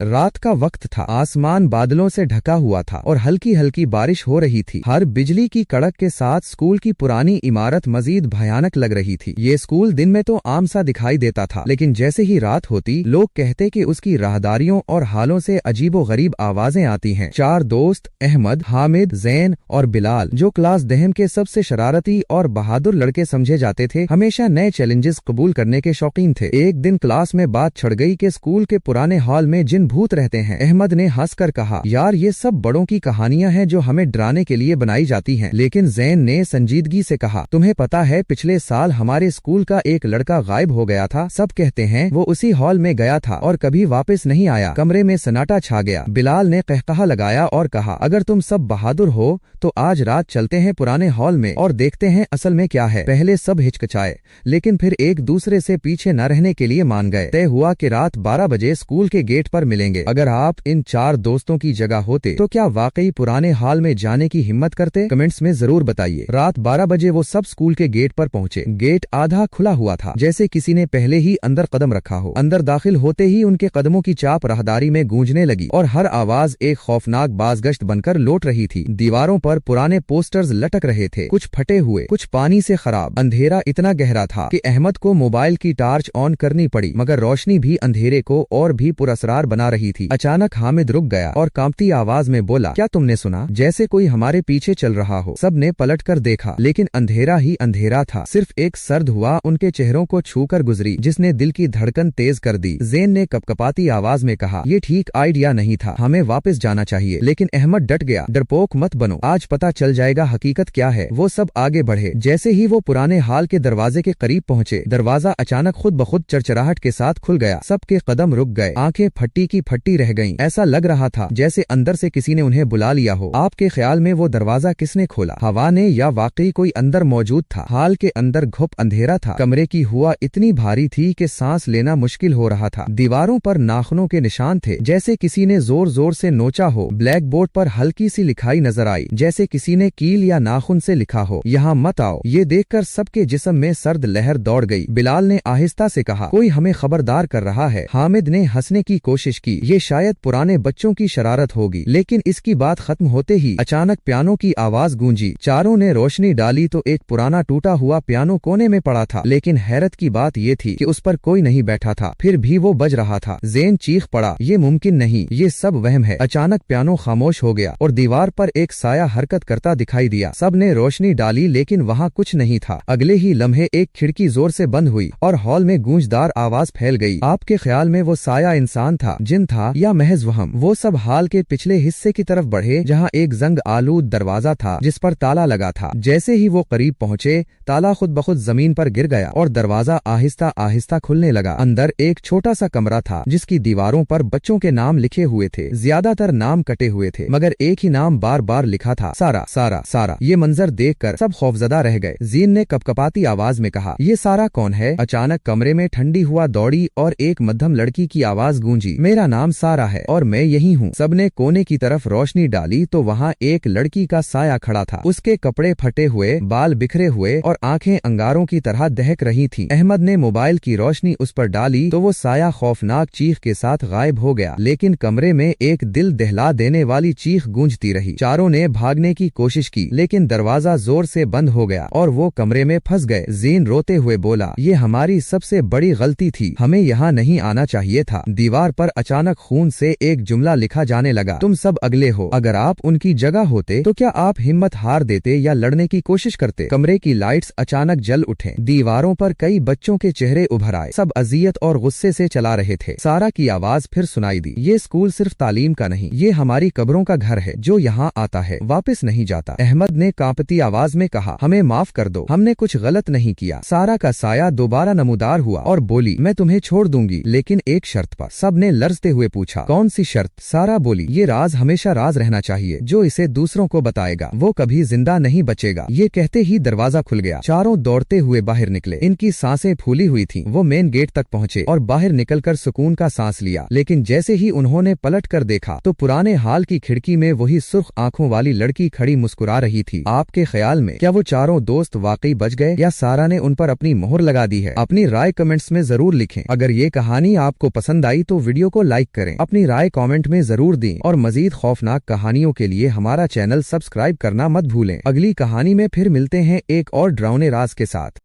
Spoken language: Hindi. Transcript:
रात का वक्त था, आसमान बादलों से ढका हुआ था और हल्की हल्की बारिश हो रही थी। हर बिजली की कड़क के साथ स्कूल की पुरानी इमारत मजीद भयानक लग रही थी। ये स्कूल दिन में तो आम सा दिखाई देता था, लेकिन जैसे ही रात होती लोग कहते कि उसकी राहदारियों और हालों से अजीबो गरीब आवाजें आती हैं। 4 दोस्त अहमद, हामिद, जैन और बिलाल, जो क्लास दहम के सबसे शरारती और बहादुर लड़के समझे जाते थे, हमेशा नए चैलेंजेस कबूल करने के शौकीन थे। एक दिन क्लास में बात छिड़ गई कि स्कूल के पुराने हॉल में जिन भूत रहते हैं। अहमद ने हंसकर कहा, यार ये सब बड़ों की कहानियां हैं जो हमें डराने के लिए बनाई जाती हैं। लेकिन जैन ने संजीदगी से कहा, तुम्हें पता है पिछले साल हमारे स्कूल का एक लड़का गायब हो गया था। सब कहते हैं वो उसी हॉल में गया था और कभी वापस नहीं आया। कमरे में सन्नाटा छा गया। बिलाल ने कहकहा लगाया और कहा, अगर तुम सब बहादुर हो तो आज रात चलते हैं पुराने हॉल में और देखते हैं असल में क्या है। पहले सब हिचकिचाए, लेकिन फिर एक दूसरे से पीछे न रहने के लिए मान गए। तय हुआ कि रात 12 बजे स्कूल के गेट पर मिलेंगे। अगर आप इन 4 दोस्तों की जगह होते तो क्या वाकई पुराने हॉल में जाने की हिम्मत करते? कमेंट्स में जरूर बताइए। रात 12 बजे वो सब स्कूल के गेट पर पहुंचे। गेट आधा खुला हुआ था, जैसे किसी ने पहले ही अंदर कदम रखा हो। अंदर दाखिल होते ही उनके कदमों की चाप राहदारी में गूंजने लगी और हर आवाज एक खौफनाक बाजगश्त बनकर लौट रही थी। दीवारों पर पुराने पोस्टर्स लटक रहे थे, कुछ फटे हुए, कुछ पानी से खराब। अंधेरा इतना गहरा था कि अहमद को मोबाइल की टार्च ऑन करनी पड़ी, मगर रोशनी भी अंधेरे को और भी पुरअसरार बना रही थी। अचानक हामिद रुक गया और कांपती आवाज में बोला, क्या तुमने सुना? जैसे कोई हमारे पीछे चल रहा हो। सबने पलट कर देखा, लेकिन अंधेरा ही अंधेरा था। सिर्फ एक सर्द हुआ उनके चेहरों को छूकर गुजरी, जिसने दिल की धड़कन तेज कर दी। जैन ने कपकपाती आवाज में कहा, ये ठीक आइडिया नहीं था, हमें वापस जाना चाहिए। लेकिन अहमद डट गया, डरपोक मत बनो, आज पता चल जाएगा हकीकत क्या है। वो सब आगे बढ़े। जैसे ही वो पुराने हाल के दरवाजे के करीब पहुंचे, दरवाजा अचानक खुद ब खुद चरचराहट के साथ खुल गया। सबके कदम रुक गए, आंखें फट्टी की फट्टी रह गईं। ऐसा लग रहा था जैसे अंदर से किसी ने उन्हें बुला लिया हो। आपके ख्याल में वो दरवाजा किसने खोला? हवा ने या वाकई कोई अंदर मौजूद था? हाल के अंदर घुप अंधेरा था। कमरे की हुआ इतनी भारी थी कि सांस लेना मुश्किल हो रहा था। दीवारों पर नाखूनों के निशान थे, जैसे किसी ने जोर जोर से नोचा हो। ब्लैक बोर्ड पर हल्की सी लिखाई नजर आई, जैसे किसी ने कील या नाखून से लिखा हो, यहाँ मत आओ। ये देखकर सबके जिस्म में सर्द लहर दौड़ गई। बिलाल ने आहिस्ता से कहा, कोई हमें खबरदार कर रहा है। हामिद ने हंसने की कोशिश की, ये शायद पुराने बच्चों की शरारत होगी। लेकिन इसकी बात खत्म होते ही अचानक पियानो की आवाज गूंजी। चारों ने रोशनी डाली तो एक पुराना टूटा हुआ पियानो कोने में पड़ा था। लेकिन हैरत की बात ये थी कि उस पर कोई नहीं बैठा था, फिर भी वो बज रहा था। जैन चीख पड़ा, ये मुमकिन नहीं, ये सब वहम है। अचानक पियानो खामोश हो गया और दीवार पर एक साया हरकत करता दिखाई दिया। सब ने रोशनी डाली, लेकिन वहाँ कुछ नहीं था। अगले ही लम्हे एक खिड़की जोर से बंद हुई और हॉल में गूंजदार आवाज फैल गई। आपके ख्याल में वो साया इंसान था, जिन था, या महज वहम? वो सब हाल के पिछले हिस्से की तरफ बढ़े, जहाँ एक जंग आलूद दरवाजा था जिस पर ताला लगा था। जैसे ही वो करीब पहुँचे, ताला खुद ब खुद जमीन पर गिर गया और दरवाजा आहिस्ता आहिस्ता खुलने लगा। अंदर एक छोटा सा कमरा था, जिसकी दीवारों पर बच्चों के नाम लिखे हुए थे। ज्यादातर नाम कटे हुए थे, मगर एक ही नाम बार बार लिखा था, सारा सारा सारा। ये मंजर देखकर सब खौफजदा रह गए। जीन ने कपकपाती आवाज में कहा, ये सारा कौन है? अचानक कमरे में ठंडी हुआ दौड़ी और एक मध्यम लड़की की आवाज गूंजी, मेरा नाम सारा है और मैं यही हूँ। सबने कोने की तरफ रोशनी डाली तो वहाँ एक लड़की का साया खड़ा था। उसके कपड़े फटे हुए, बाल बिखरे हुए और आंखें अंगारों की तरह दहक रही थीं। अहमद ने मोबाइल की रोशनी उस पर डाली तो वो साया खौफनाक चीख के साथ गायब हो गया। लेकिन कमरे में एक दिल दहला देने वाली चीख गूंजती रही। चारों ने भागने की कोशिश की, लेकिन दरवाजा जोर से बंद हो गया और वो कमरे में फंस गए। जीन रोते हुए बोला, ये हमारी सबसे बड़ी गलती थी, हमें यहाँ नहीं आना चाहिए था। दीवार पर अचानक खून से एक जुमला लिखा जाने लगा, तुम सब अगले हो। अगर आप उनकी जगह होते तो क्या आप हिम्मत हार देते या लड़ने की कोशिश करते? कमरे की लाइट्स अचानक जल उठे। दीवारों पर कई बच्चों के चेहरे उभर आए। सब अजियत और गुस्से से चला रहे थे। सारा की आवाज फिर सुनाई दी, ये स्कूल सिर्फ तालीम का नहीं, ये हमारी कब्रों का घर है। जो यहाँ आता है वापस नहीं जाता। अहमद ने कांपती आवाज में कहा, हमें माफ कर दो, हमने कुछ गलत नहीं किया। सारा का साया दोबारा नमूदार हुआ और बोली, मैं तुम्हें छोड़ दूंगी, लेकिन एक शर्त पर। सब ने लरजते हुए पूछा, कौन सी शर्त? सारा बोली, ये राज हमेशा राज रहना चाहिए। जो इसे दूसरों को बताएगा वो कभी जिंदा नहीं बचेगा। ये कहते ही दरवाजा खुल गया। चारों दौड़ते हुए बाहर निकले। इनकी सांसें फूली हुई थीं। वो मेन गेट तक पहुंचे और बाहर निकलकर सुकून का सांस लिया। लेकिन जैसे ही उन्होंने पलट कर देखा तो पुराने हाल की खिड़की में वही सुर्ख आंखों वाली लड़की खड़ी मुस्कुरा रही थी। आपके ख्याल में क्या वो चारों दोस्त वाकई बच गए या सारा ने उन पर अपनी मोहर लगा दी है? अपनी राय कमेंट्स में जरूर लिखें। अगर ये कहानी आपको पसंद आई तो वीडियो को लाइक करें, अपनी राय कमेंट में जरूर दें और मजीद खौफनाक कहानियों के लिए हमारा चैनल सब्सक्राइब करना मत भूलें। अगली कहानी में फिर मिलते हैं एक और डरावने राज के साथ।